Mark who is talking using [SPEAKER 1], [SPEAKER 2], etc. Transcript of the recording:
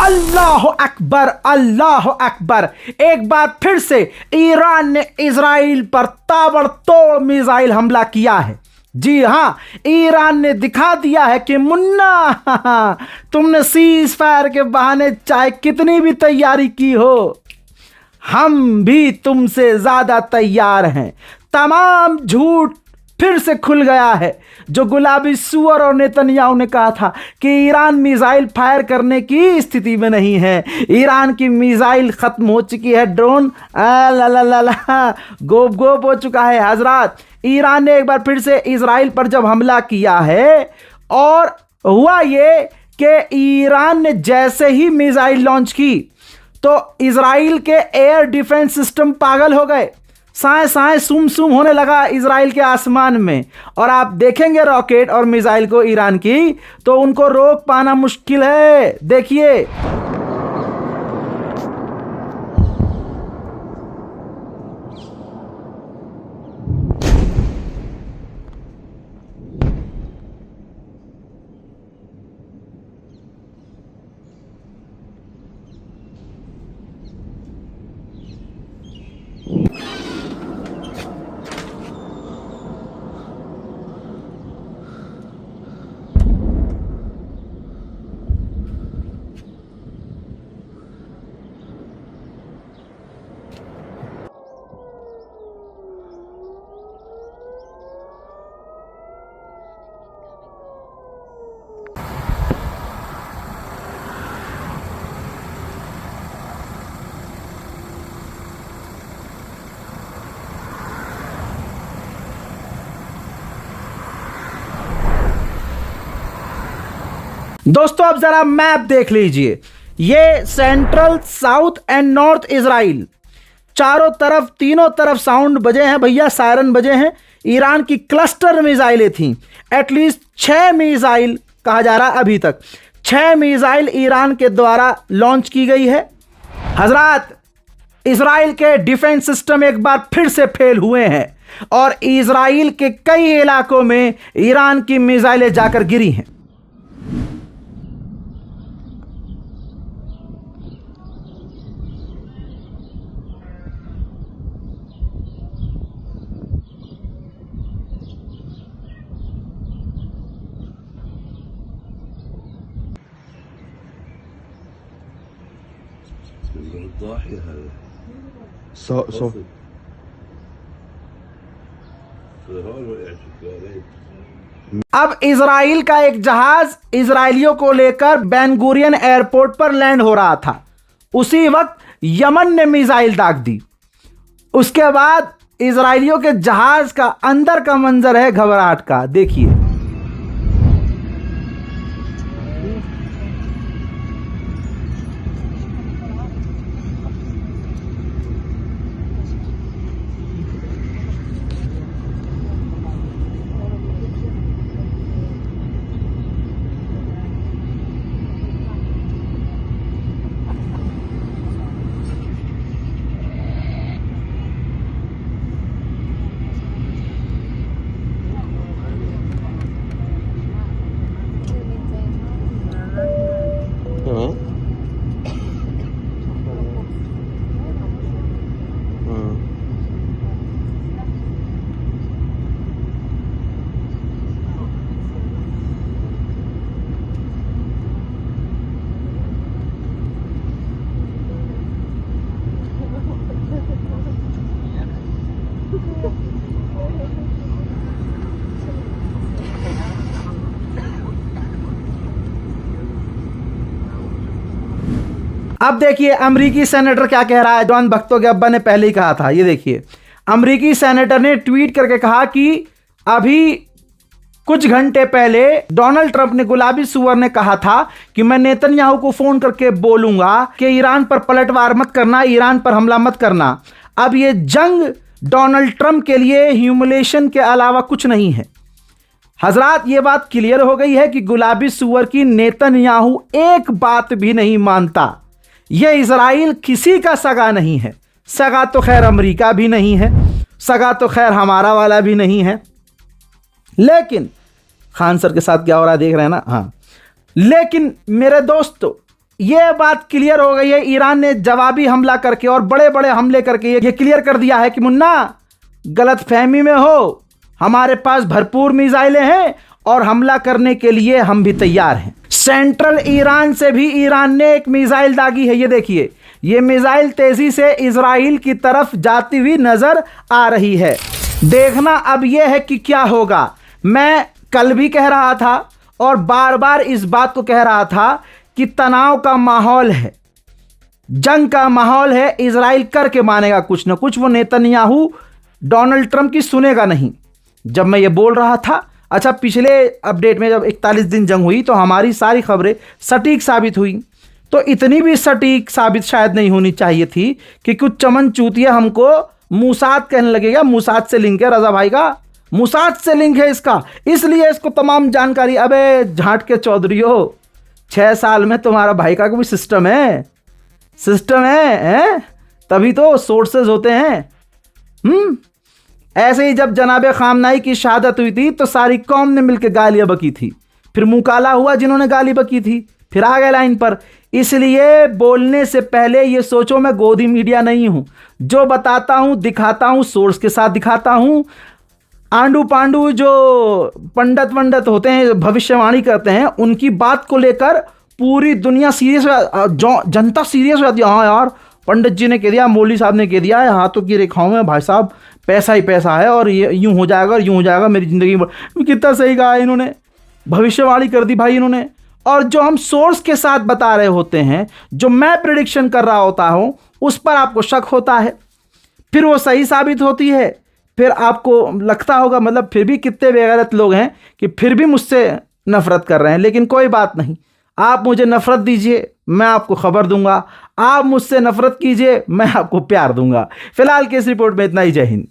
[SPEAKER 1] अल्लाह अकबर, अल्लाह अकबर। एक बार फिर से ईरान ने इजराइल पर ताबड़तोड़ मिसाइल हमला किया है। जी हाँ, ईरान ने दिखा दिया है कि मुन्ना तुमने सीज फायर के बहाने चाहे कितनी भी तैयारी की हो, हम भी तुमसे ज्यादा तैयार हैं। तमाम झूठ फिर से खुल गया है। जो गुलाबी सुअर और नेतन्याहू ने कहा था कि ईरान मिसाइल फायर करने की स्थिति में नहीं है, ईरान की मिसाइल खत्म हो चुकी है, ड्रोन गोप गोप हो चुका है। हजरात, ईरान ने एक बार फिर से इजराइल पर जब हमला किया है, और हुआ ये कि ईरान ने जैसे ही मिसाइल लॉन्च की तो इजराइल के एयर डिफेंस सिस्टम पागल हो गए। साए साए सुम सुम होने लगा इजराइल के आसमान में। और आप देखेंगे रॉकेट और मिसाइल को ईरान की, तो उनको रोक पाना मुश्किल है। देखिए, दोस्तों अब जरा मैप देख लीजिए। ये central, south and north Israel, चारों तरफ, तीनों तरफ साउंड बजे हैं भैया, सायरन बजे हैं। ईरान की क्लस्टर मिसाइलें थीं। एटलीस्ट 6 मिसाइल कहा जा रहा अभी तक 6 मिसाइल ईरान के द्वारा लॉन्च की गई है। हजरात, इजराइल के डिफेंस सिस्टम एक बार फिर से फेल हुए हैं और इजराइल के कई इलाकों में ईरान की मिसाइलें जाकर गिरी हैं। अब इजराइल का एक जहाज इजराइलियों को लेकर बेन गुरियन एयरपोर्ट पर लैंड हो रहा था। उसी वक्त यमन ने मिसाइल दाग दी। उसके बाद इजराइलियों के जहाज का अंदर का मंजर है घबराहट का। देखिए, अब देखिए अमेरिकी सेनेटर क्या कह रहा है। जॉन भक्तों के अब्बा ने पहले ही कहा था। ये देखिए, अमेरिकी सेनेटर ने ट्वीट करके कहा कि अभी कुछ घंटे पहले डोनाल्ड ट्रंप ने, गुलाबी सुअर ने कहा था कि मैं नेतन्याहू को फोन करके बोलूंगा कि ईरान पर पलटवार मत करना, ईरान पर हमला मत करना। अब ये जंग डोनाल्ड ट्रंप के लिए ह्यूमिलेशन के अलावा कुछ नहीं है। हजरात, ये बात क्लियर हो गई है कि गुलाबी सुअर की नेतन्याहू एक बात भी नहीं मानता। यह इजराइल किसी का सगा नहीं है। सगा तो खैर अमेरिका भी नहीं है, सगा तो खैर हमारा वाला भी नहीं है। लेकिन खान सर के साथ क्या हो रहा है देख रहे हैं ना। हाँ, लेकिन मेरे दोस्तों, ये बात क्लियर हो गई है। ईरान ने जवाबी हमला करके और बड़े बड़े हमले करके ये क्लियर कर दिया है कि मुन्ना गलतफहमी में हो, हमारे पास भरपूर मिसाइलें हैं और हमला करने के लिए हम भी तैयार हैं। सेंट्रल ईरान से भी ईरान ने एक मिसाइल दागी है। ये देखिए, ये मिसाइल तेजी से इजराइल की तरफ जाती हुई नजर आ रही है। देखना अब यह है कि क्या होगा। मैं कल भी कह रहा था और बार बार इस बात को कह रहा था कि तनाव का माहौल है, जंग का माहौल है। इजराइल करके मानेगा कुछ ना कुछ। वो नेतन्याहू डोनाल्ड ट्रंप की सुनेगा नहीं। जब मैं ये बोल रहा था, अच्छा पिछले अपडेट में जब 41 दिन जंग हुई तो हमारी सारी खबरें सटीक साबित हुई। तो इतनी भी सटीक साबित शायद नहीं होनी चाहिए थी कि कुछ चमन चूतिया हमको मूसाद कहने लगेगा। मूसाद से लिंक है रजा भाई का, मूसाद से लिंक है इसका, इसलिए इसको तमाम जानकारी। अबे झांट के चौधरी हो, 6 साल में तुम्हारा भाई का कोई सिस्टम है? सिस्टम है? तभी तो सोर्सेज होते हैं। ऐसे ही जब जनाबे खामनाई की शहादत हुई थी तो सारी कौम ने मिलकर गालियां बकी थी, फिर मुंह काला हुआ जिन्होंने गाली बकी थी, फिर आ गए लाइन पर। इसलिए बोलने से पहले ये सोचो मैं गोदी मीडिया नहीं हूं। जो बताता हूं दिखाता हूं, सोर्स के साथ दिखाता हूं। आंडू पांडू जो पंडित होते हैं, भविष्यवाणी करते हैं, उनकी बात को लेकर पूरी दुनिया सीरियस, जनता सीरियस हो जाती है। हाँ यार, पंडित जी ने कह दिया, मौलवी साहब ने कह दिया है, हाथों की रेखाओं में भाई साहब पैसा ही पैसा है और ये यूं हो जाएगा और यूं हो जाएगा मेरी जिंदगी में। कितना सही कहा इन्होंने, भविष्यवाणी कर दी भाई इन्होंने। और जो हम सोर्स के साथ बता रहे होते हैं, जो मैं प्रेडिक्शन कर रहा होता हूं, उस पर आपको शक होता है, फिर वो सही साबित होती है। फिर आपको लगता होगा मतलब फिर भी कितने बेगैरत लोग हैं कि फिर भी मुझसे नफरत कर रहे हैं। लेकिन कोई बात नहीं, आप मुझे नफरत दीजिए, मैं आपको खबर दूंगा। आप मुझसे नफरत कीजिए, मैं आपको प्यार दूंगा। फिलहाल की इस रिपोर्ट में इतना ही। जय हिंद।